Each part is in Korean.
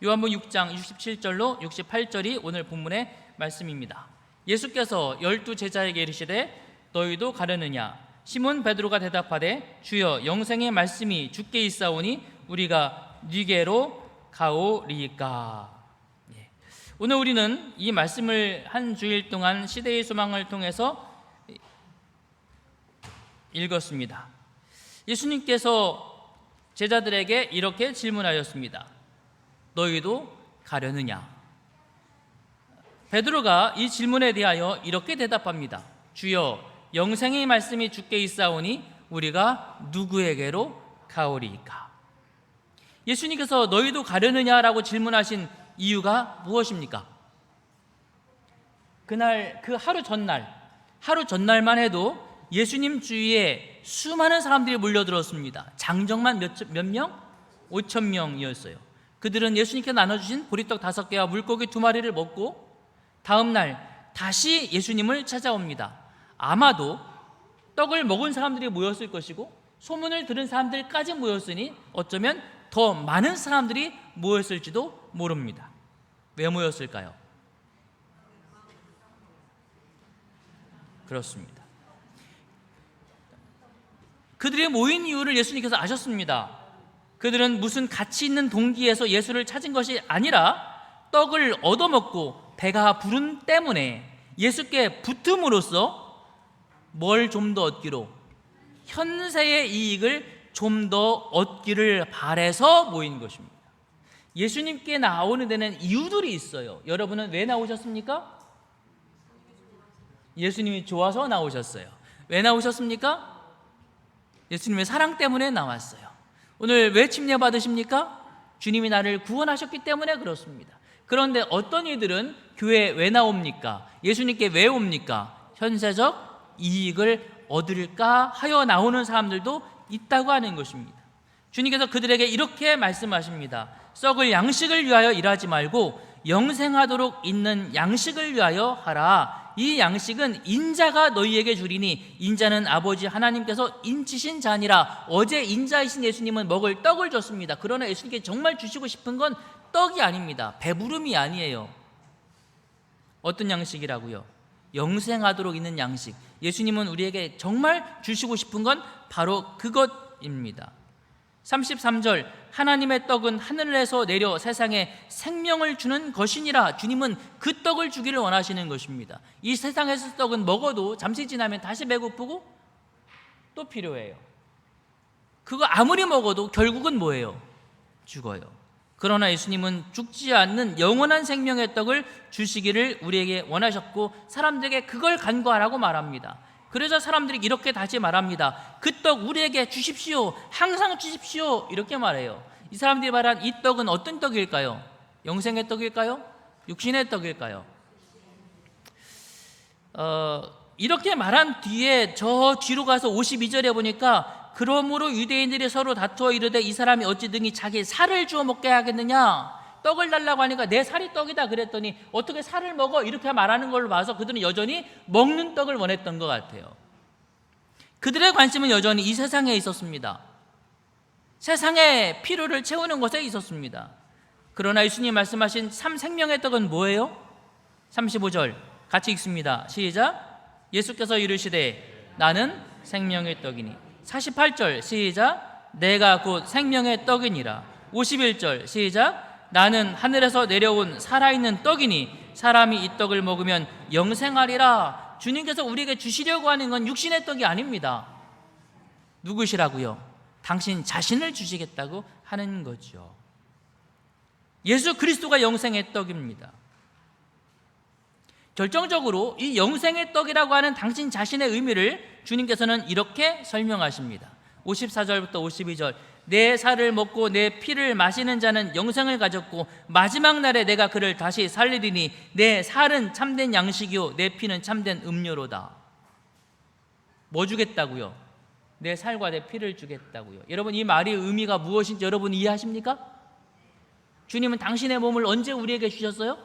요한복음 6장 67절로 68절이 오늘 본문의 말씀입니다. 예수께서 12 제자에게 이르시되 너희도 가려느냐? 시몬 베드로가 대답하되 주여 영생의 말씀이 주께 있사오니 우리가 네게로 가오리이까. 오늘 우리는 이 말씀을 한 주일 동안 시대의 소망을 통해서 읽었습니다. 예수님께서 제자들에게 이렇게 질문하였습니다. 너희도 가려느냐? 베드로가 이 질문에 대하여 이렇게 대답합니다. 주여 영생의 말씀이 주께 있사오니 우리가 누구에게로 가오리이까? 예수님께서 너희도 가려느냐라고 질문하신 이유가 무엇입니까? 그날 그 하루 전날만 해도 예수님 주위에 수많은 사람들이 몰려들었습니다. 장정만 몇 명? 5,000명이었어요. 그들은 예수님께 나눠주신 보리떡 5개와 물고기 2마리를 먹고 다음 날 다시 예수님을 찾아옵니다. 아마도 떡을 먹은 사람들이 모였을 것이고 소문을 들은 사람들까지 모였으니 어쩌면 더 많은 사람들이 모였을지도 모릅니다. 왜 모였을까요? 그렇습니다. 그들이 모인 이유를 예수님께서 아셨습니다. 그들은 무슨 가치 있는 동기에서 예수를 찾은 것이 아니라 떡을 얻어먹고 배가 부른 때문에 예수께 붙음으로써 뭘 좀 더 얻기로? 현세의 이익을 좀 더 얻기를 바라서 모인 것입니다. 예수님께 나오는 데는 이유들이 있어요. 여러분은 왜 나오셨습니까? 예수님이 좋아서 나오셨어요. 왜 나오셨습니까? 예수님의 사랑 때문에 나왔어요. 오늘 왜 침례 받으십니까? 주님이 나를 구원하셨기 때문에 그렇습니다. 그런데 어떤 이들은 교회에 왜 나옵니까? 예수님께 왜 옵니까? 현세적 이익을 얻을까 하여 나오는 사람들도 있다고 하는 것입니다. 주님께서 그들에게 이렇게 말씀하십니다. 썩을 양식을 위하여 일하지 말고 영생하도록 있는 양식을 위하여 하라. 이 양식은 인자가 너희에게 주리니 인자는 아버지 하나님께서 인치신 자니라. 어제 인자이신 예수님은 먹을 떡을 줬습니다. 그러나 예수님께 정말 주시고 싶은 건 떡이 아닙니다. 배부름이 아니에요. 어떤 양식이라고요? 영생하도록 있는 양식. 예수님은 우리에게 정말 주시고 싶은 건 바로 그것입니다. 33절 하나님의 떡은 하늘에서 내려 세상에 생명을 주는 것이니라. 주님은 그 떡을 주기를 원하시는 것입니다. 이 세상에서 떡은 먹어도 잠시 지나면 다시 배고프고 또 필요해요. 그거 아무리 먹어도 결국은 뭐예요? 죽어요. 그러나 예수님은 죽지 않는 영원한 생명의 떡을 주시기를 우리에게 원하셨고 사람들에게 그걸 간구하라고 말합니다. 그래서 사람들이 이렇게 다시 말합니다. 그 떡 우리에게 주십시오. 항상 주십시오. 이렇게 말해요. 이 사람들이 말한 이 떡은 어떤 떡일까요? 영생의 떡일까요? 육신의 떡일까요? 이렇게 말한 뒤에 저 뒤로 가서 52절에 보니까 그러므로 유대인들이 서로 다투어 이르되 이 사람이 어찌 등이 자기 살을 주워 먹게 하겠느냐? 떡을 달라고 하니까 내 살이 떡이다 그랬더니 어떻게 살을 먹어? 이렇게 말하는 걸로 봐서 그들은 여전히 먹는 떡을 원했던 것 같아요. 그들의 관심은 여전히 이 세상에 있었습니다. 세상의 필요를 채우는 것에 있었습니다. 그러나 예수님 말씀하신 참 생명의 떡은 뭐예요? 35절 같이 읽습니다. 시작. 예수께서 이르시되 나는 생명의 떡이니. 48절 시작. 내가 곧 생명의 떡이니라. 51절 시작. 나는 하늘에서 내려온 살아있는 떡이니 사람이 이 떡을 먹으면 영생하리라. 주님께서 우리에게 주시려고 하는 건 육신의 떡이 아닙니다. 누구시라고요? 당신 자신을 주시겠다고 하는 거죠. 예수 그리스도가 영생의 떡입니다. 결정적으로 이 영생의 떡이라고 하는 당신 자신의 의미를 주님께서는 이렇게 설명하십니다. 54절부터 52절 내 살을 먹고 내 피를 마시는 자는 영생을 가졌고 마지막 날에 내가 그를 다시 살리리니 내 살은 참된 양식이요 내 피는 참된 음료로다. 뭐 주겠다고요? 내 살과 내 피를 주겠다고요. 여러분 이 말의 의미가 무엇인지 여러분 이해하십니까? 주님은 당신의 몸을 언제 우리에게 주셨어요?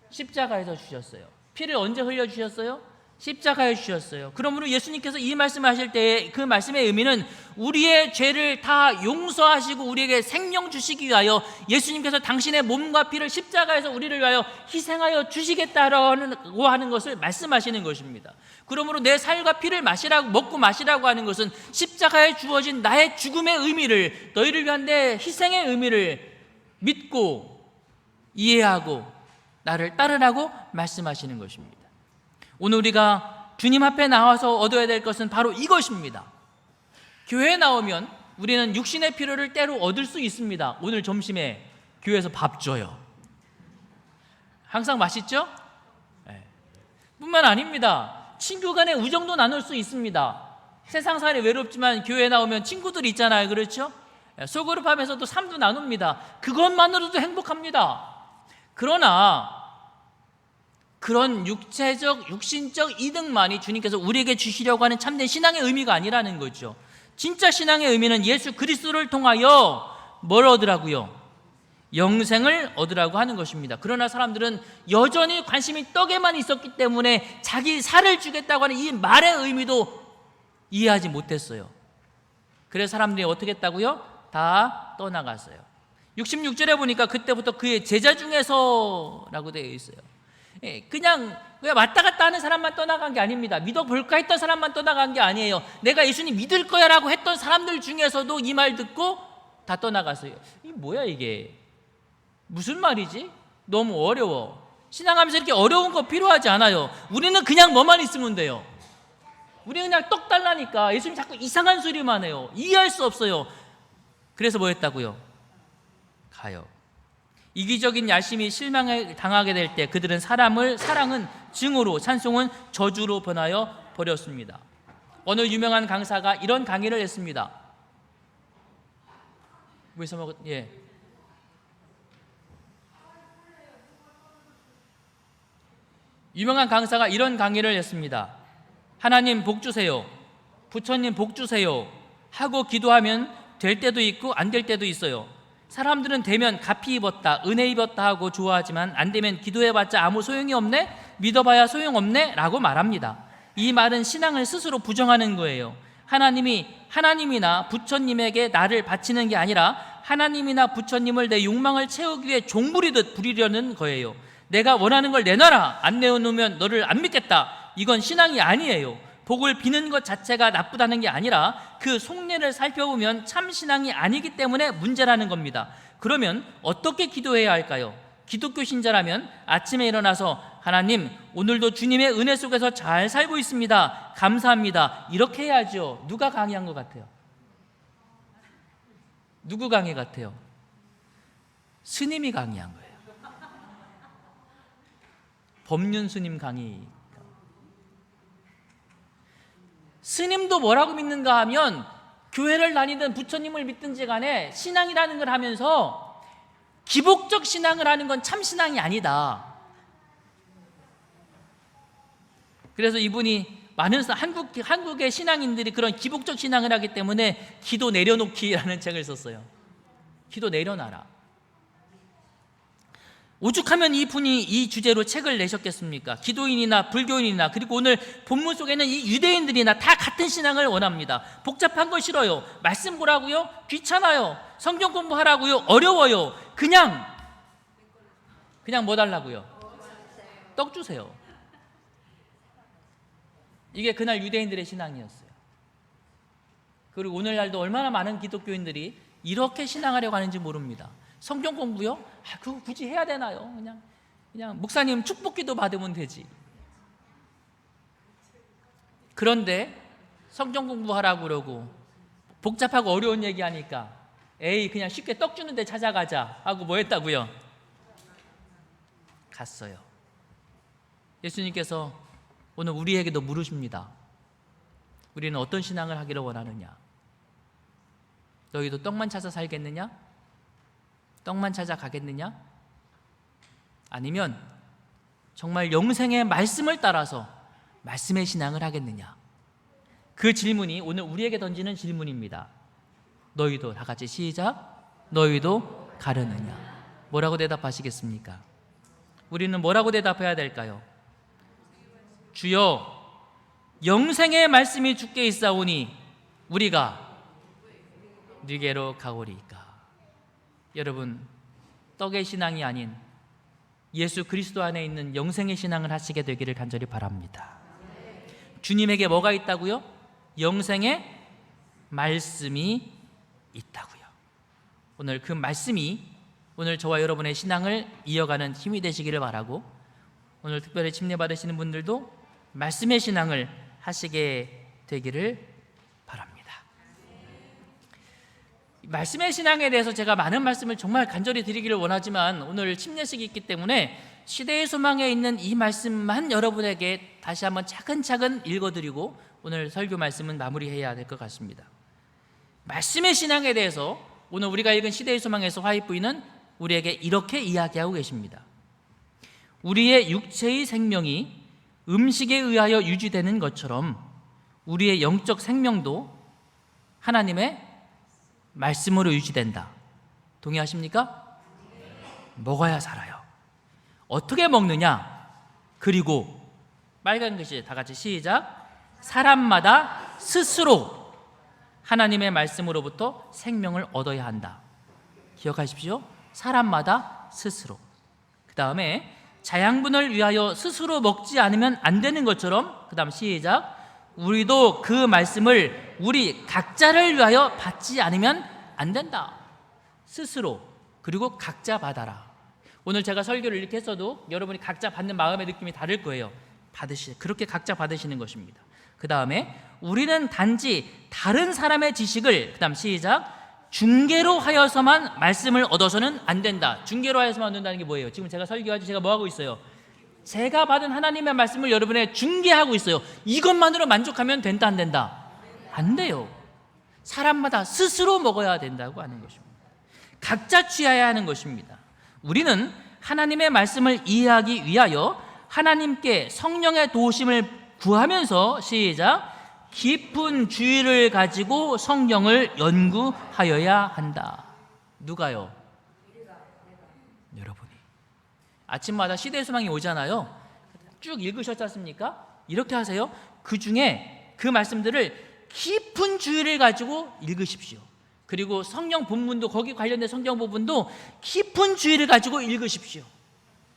십자가에서 주셨어요. 피를 언제 흘려주셨어요? 십자가에 주셨어요. 그러므로 예수님께서 이 말씀을 하실 때 그 말씀의 의미는 우리의 죄를 다 용서하시고 우리에게 생명 주시기 위하여 예수님께서 당신의 몸과 피를 십자가에서 우리를 위하여 희생하여 주시겠다라고 하는 것을 말씀하시는 것입니다. 그러므로 내 살과 피를 먹고 마시라고 하는 것은 십자가에 주어진 나의 죽음의 의미를, 너희를 위한 내 희생의 의미를 믿고 이해하고 나를 따르라고 말씀하시는 것입니다. 오늘 우리가 주님 앞에 나와서 얻어야 될 것은 바로 이것입니다. 교회에 나오면 우리는 육신의 필요를 때로 얻을 수 있습니다. 오늘 점심에 교회에서 밥 줘요. 항상 맛있죠? 네. 뿐만 아닙니다. 친구 간의 우정도 나눌 수 있습니다. 세상살이 외롭지만 교회에 나오면 친구들이 있잖아요. 그렇죠? 소그룹 하면서도 삶도 나눕니다. 그것만으로도 행복합니다. 그러나 그런 육신적 이득만이 주님께서 우리에게 주시려고 하는 참된 신앙의 의미가 아니라는 거죠. 진짜 신앙의 의미는 예수 그리스도를 통하여 뭘 얻으라고요? 영생을 얻으라고 하는 것입니다. 그러나 사람들은 여전히 관심이 떡에만 있었기 때문에 자기 살을 주겠다고 하는 이 말의 의미도 이해하지 못했어요. 그래서 사람들이 어떻게 했다고요? 다 떠나갔어요. 66절에 보니까 그때부터 그의 제자 중에서라고 되어 있어요. 그냥 왔다 갔다 하는 사람만 떠나간 게 아닙니다. 믿어볼까 했던 사람만 떠나간 게 아니에요. 내가 예수님 믿을 거야 라고 했던 사람들 중에서도 이 말 듣고 다 떠나갔어요. 이게 뭐야 이게? 무슨 말이지? 너무 어려워. 신앙하면서 이렇게 어려운 거 필요하지 않아요. 우리는 그냥 뭐만 있으면 돼요. 우리는 그냥 떡 달라니까 예수님 자꾸 이상한 소리만 해요. 이해할 수 없어요. 그래서 뭐 했다고요? 가요. 이기적인 야심이 실망을 당하게 될 때 그들은 사랑은 증오로, 찬송은 저주로 변하여 버렸습니다. 어느 유명한 강사가 이런 강의를 했습니다. 유명한 강사가 이런 강의를 했습니다. 하나님 복 주세요, 부처님 복 주세요 하고 기도하면 될 때도 있고 안 될 때도 있어요. 사람들은 되면 가피 입었다, 은혜 입었다 하고 좋아하지만 안 되면 기도해봤자 아무 소용이 없네, 믿어봐야 소용없네 라고 말합니다. 이 말은 신앙을 스스로 부정하는 거예요. 하나님이나 부처님에게 나를 바치는 게 아니라 하나님이나 부처님을 내 욕망을 채우기 위해 종부리듯 부리려는 거예요. 내가 원하는 걸 내놔라, 안 내놓으면 너를 안 믿겠다. 이건 신앙이 아니에요. 복을 비는 것 자체가 나쁘다는 게 아니라 그 속내를 살펴보면 참 신앙이 아니기 때문에 문제라는 겁니다. 그러면 어떻게 기도해야 할까요? 기독교 신자라면 아침에 일어나서 하나님, 오늘도 주님의 은혜 속에서 잘 살고 있습니다, 감사합니다, 이렇게 해야죠. 누가 강의한 것 같아요? 누구 강의 같아요? 스님이 강의한 거예요. 법륜 스님 강의. 스님도 뭐라고 믿는가 하면 교회를 다니든 부처님을 믿든지 간에 신앙이라는 걸 하면서 기복적 신앙을 하는 건 참 신앙이 아니다. 그래서 이분이 많은 한국의 신앙인들이 그런 기복적 신앙을 하기 때문에 기도 내려놓기라는 책을 썼어요. 기도 내려놔라. 오죽하면 이분이 이 주제로 책을 내셨겠습니까? 기도인이나 불교인이나 그리고 오늘 본문 속에는 이 유대인들이나 다 같은 신앙을 원합니다. 복잡한 거 싫어요. 말씀 보라고요? 귀찮아요. 성경 공부하라고요? 어려워요. 그냥 뭐 달라고요? 떡 주세요. 이게 그날 유대인들의 신앙이었어요. 그리고 오늘날도 얼마나 많은 기독교인들이 이렇게 신앙하려고 하는지 모릅니다. 성경 공부요? 그거 굳이 해야 되나요? 그냥 목사님 축복기도 받으면 되지. 그런데 성경 공부하라고 그러고 복잡하고 어려운 얘기하니까 에이 그냥 쉽게 떡 주는 데 찾아가자 하고 뭐 했다고요? 갔어요. 예수님께서 오늘 우리에게도 물으십니다. 우리는 어떤 신앙을 하기를 원하느냐? 너희도 떡만 찾아 살겠느냐? 떡만 찾아 가겠느냐? 아니면 정말 영생의 말씀을 따라서 말씀의 신앙을 하겠느냐? 그 질문이 오늘 우리에게 던지는 질문입니다. 너희도, 다 같이 시작. 너희도 가려느냐? 뭐라고 대답하시겠습니까? 우리는 뭐라고 대답해야 될까요? 주여, 영생의 말씀이 주께 있사오니 우리가 네게로 가오리이까. 여러분, 떡의 신앙이 아닌 예수 그리스도 안에 있는 영생의 신앙을 하시게 되기를 간절히 바랍니다. 주님에게 뭐가 있다고요? 영생의 말씀이 있다고요. 오늘 그 말씀이 오늘 저와 여러분의 신앙을 이어가는 힘이 되시기를 바라고, 오늘 특별히 침례 받으시는 분들도 말씀의 신앙을 하시게 되기를 바랍니다. 말씀의 신앙에 대해서 제가 많은 말씀을 정말 간절히 드리기를 원하지만 오늘 침례식이 있기 때문에 시대의 소망에 있는 이 말씀만 여러분에게 다시 한번 차근차근 읽어드리고 오늘 설교 말씀은 마무리해야 될 것 같습니다. 말씀의 신앙에 대해서 오늘 우리가 읽은 시대의 소망에서 화이트부인은 우리에게 이렇게 이야기하고 계십니다. 우리의 육체의 생명이 음식에 의하여 유지되는 것처럼 우리의 영적 생명도 하나님의 말씀으로 유지된다. 동의하십니까? 먹어야 살아요. 어떻게 먹느냐? 그리고 빨간 글씨 다 같이 시작. 사람마다 스스로 하나님의 말씀으로부터 생명을 얻어야 한다. 기억하십시오. 사람마다 스스로. 그 다음에 자양분을 위하여 스스로 먹지 않으면 안 되는 것처럼, 그 다음 시작. 우리도 그 말씀을 우리 각자를 위하여 받지 않으면 안 된다. 스스로, 그리고 각자 받아라. 오늘 제가 설교를 이렇게 했어도 여러분이 각자 받는 마음의 느낌이 다를 거예요. 그렇게 각자 받으시는 것입니다. 그 다음에 우리는 단지 다른 사람의 지식을, 그 다음 시작. 중개로 하여서만 말씀을 얻어서는 안 된다. 중개로 하여서만 얻는다는 게 뭐예요? 지금 제가 설교하지 제가 뭐 하고 있어요? 제가 받은 하나님의 말씀을 여러분에 중개하고 있어요. 이것만으로 만족하면 된다 안 된다? 안 돼요. 사람마다 스스로 먹어야 된다고 하는 것입니다. 각자 취해야 하는 것입니다. 우리는 하나님의 말씀을 이해하기 위하여 하나님께 성령의 도우심을 구하면서 시작. 깊은 주의를 가지고 성경을 연구하여야 한다. 누가요? 여러분이. 아침마다 시대의 소망이 오잖아요. 쭉 읽으셨지 않습니까? 이렇게 하세요. 그 중에 그 말씀들을 깊은 주의를 가지고 읽으십시오. 그리고 성령 본문도, 거기 관련된 성경 부분도 깊은 주의를 가지고 읽으십시오.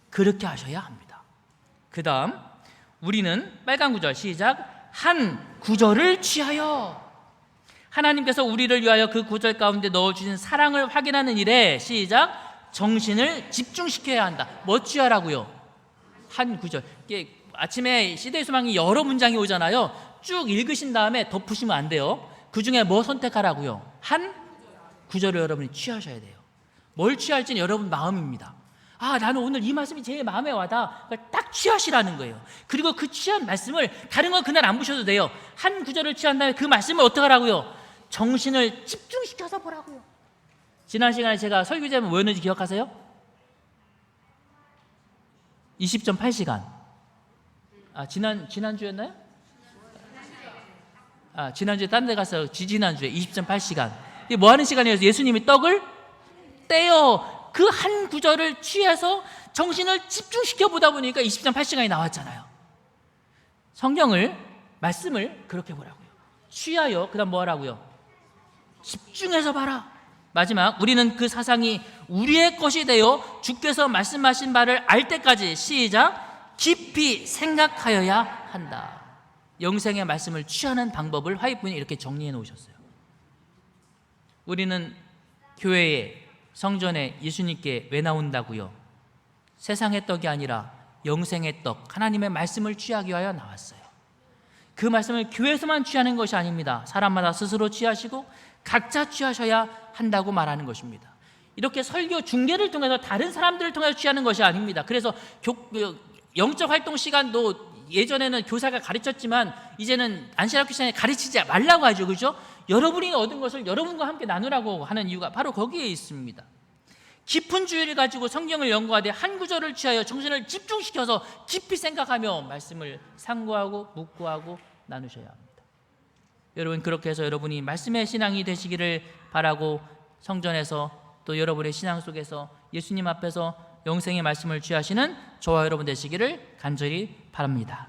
그렇게 하셔야 합니다. 그 다음 우리는 빨간 구절 시작. 한 구절을 취하여, 하나님께서 우리를 위하여 그 구절 가운데 넣어주신 사랑을 확인하는 일에 시작. 정신을 집중시켜야 한다. 뭐 취하라고요? 한 구절. 이게 아침에 시대의 소망이 여러 문장이 오잖아요. 쭉 읽으신 다음에 덮으시면 안 돼요. 그 중에 뭐 선택하라고요? 한 구절을 여러분이 취하셔야 돼요. 뭘 취할지는 여러분 마음입니다. 아, 나는 오늘 이 말씀이 제일 마음에 와다. 딱 취하시라는 거예요. 그리고 그 취한 말씀을 다른 건 그날 안 보셔도 돼요. 한 구절을 취한 다음에 그 말씀을 어떻게 하라고요? 정신을 집중시켜서 보라고요. 지난 시간에 제가 설교 제목 뭐였는지 기억하세요? 20.8시간. 지난주였나요? 지난주에 딴 데 가서 지난주에 20.8시간. 이게 뭐 하는 시간이어서 예수님이 떡을 떼어 그 한 구절을 취해서 정신을 집중시켜 보다 보니까 20.8시간이 나왔잖아요. 성경을, 말씀을 그렇게 보라고요. 취하여, 그 다음 뭐 하라고요? 집중해서 봐라. 마지막, 우리는 그 사상이 우리의 것이 되어 주께서 말씀하신 바를 알 때까지 시작. 깊이 생각하여야 한다. 영생의 말씀을 취하는 방법을 화이트분이 이렇게 정리해 놓으셨어요. 우리는 교회에, 성전에 예수님께 왜 나온다고요? 세상의 떡이 아니라 영생의 떡, 하나님의 말씀을 취하기 위하여 나왔어요. 그 말씀을 교회에서만 취하는 것이 아닙니다. 사람마다 스스로 취하시고 각자 취하셔야 한다고 말하는 것입니다. 이렇게 설교 중계를 통해서 다른 사람들을 통해서 취하는 것이 아닙니다. 그래서 영적 활동 시간도 예전에는 교사가 가르쳤지만 이제는 안시라 크리스천이 가르치지 말라고 하죠. 그죠? 여러분이 얻은 것을 여러분과 함께 나누라고 하는 이유가 바로 거기에 있습니다. 깊은 주의를 가지고 성경을 연구하되 한 구절을 취하여 정신을 집중시켜서 깊이 생각하며 말씀을 상고하고 묵고하고 나누셔야 합니다. 여러분, 그렇게 해서 여러분이 말씀의 신앙이 되시기를 바라고, 성전에서 또 여러분의 신앙 속에서 예수님 앞에서 영생의 말씀을 취하시는 저와 여러분 되시기를 간절히 바랍니다.